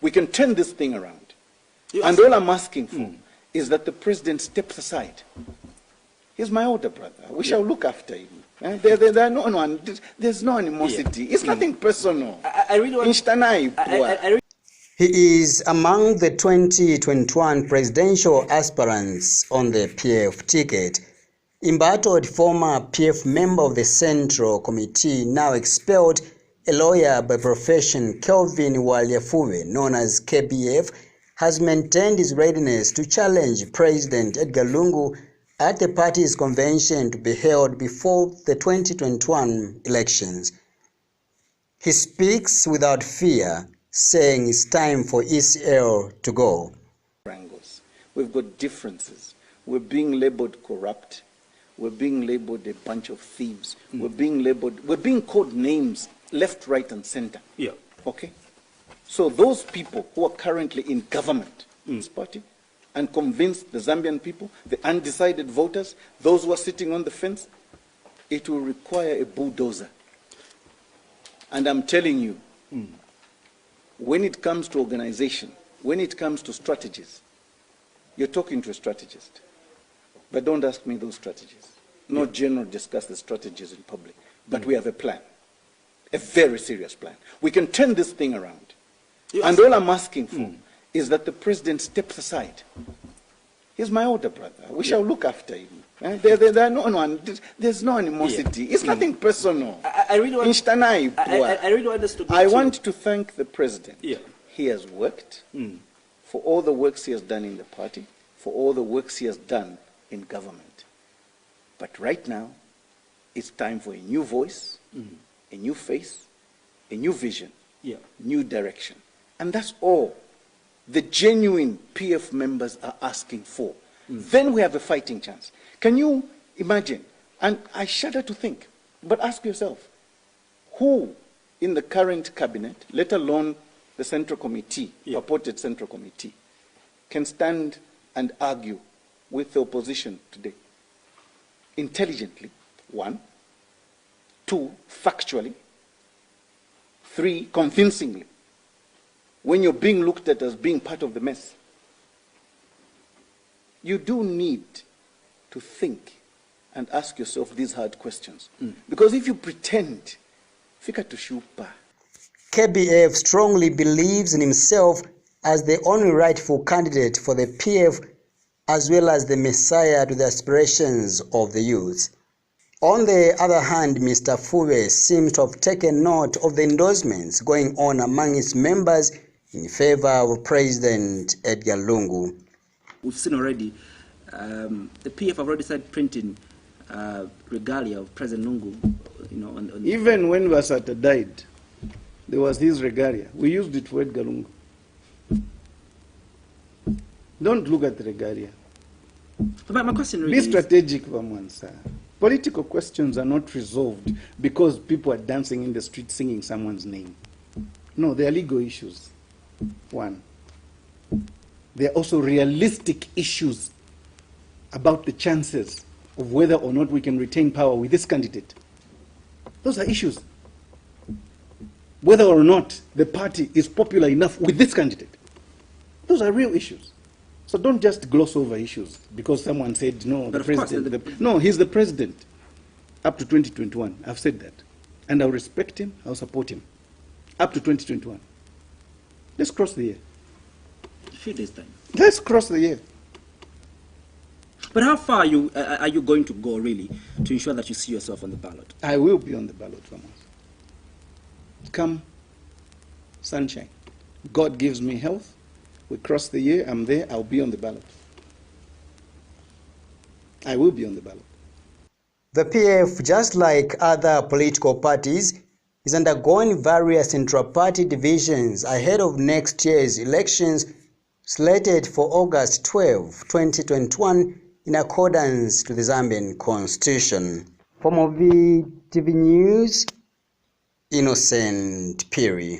We can turn this thing around. And all I'm asking for is that the president steps aside. He's my older brother. We shall look after him. There's no animosity. It's nothing personal. He is among the 2021 presidential aspirants on the PF ticket. Embattled former PF member of the Central Committee, now expelled, a lawyer by profession, Kelvin Bwalya Fube, known as KBF, has maintained his readiness to challenge President Edgar Lungu at the party's convention to be held before the 2021 elections. He speaks without fear, saying it's time for ECL to go. We've got differences. We're being labeled corrupt. We're being labeled a bunch of thieves. We're being called names left, right, and center. Yeah. Okay? So those people who are currently in government, this party, and convince the Zambian people, the undecided voters, those who are sitting on the fence, it will require a bulldozer. And I'm telling you, when it comes to organization, when it comes to strategies, you're talking to a strategist. But don't ask me those strategies. Not generally discuss the strategies in public. But we have a plan, a very serious plan. We can turn this thing around. And all I'm asking for is that the president steps aside. He's my older brother. We shall look after him. There's no animosity. It's nothing personal. I really understood. I want to thank the president. He has worked for all the works he has done in the party, for all the works he has done in government. But right now, it's time for a new voice, a new face, a new vision, new direction. And that's all the genuine PF members are asking for. Then we have a fighting chance. Can you imagine? And I shudder to think, but ask yourself, who in the current cabinet, let alone the Central Committee, purported Central Committee, can stand and argue with the opposition today? Intelligently, 1. 2, factually. 3, convincingly. When you're being looked at as being part of the mess. You do need to think and ask yourself these hard questions. Because if you pretend, fika tushupa. KBF strongly believes in himself as the only rightful candidate for the PF, as well as the messiah to the aspirations of the youth. On the other hand, Mr. Fube seems to have taken note of the endorsements going on among its members in favor of President Edgar Lungu. We've seen already, the PF have already started printing regalia of President Lungu. Even when Vasata died, there was his regalia. We used it for Edgar Lungu. Don't look at the regalia. But my question really Be strategic, Vamwansa. Political questions are not resolved because people are dancing in the street singing someone's name. No, they are legal issues. 1. There are also realistic issues about the chances of whether or not we can retain power with this candidate. Those are issues. Whether or not the party is popular enough with this candidate. Those are real issues. So don't just gloss over issues because someone said, no, the president. No, he's the president up to 2021. I've said that. And I'll respect him, I'll support him. Up to 2021. Let's cross the year. A few days' time. Let's cross the year. But how far are you going to go, really, to ensure that you see yourself on the ballot? I will be on the ballot, Thomas. Come sunshine. God gives me health. We cross the year, I'm there, I'll be on the ballot. I will be on the ballot. The PF, just like other political parties, is undergoing various intra-party divisions ahead of next year's elections slated for August 12, 2021, in accordance to the Zambian Constitution. For Muvi TV News, Innocent Piri.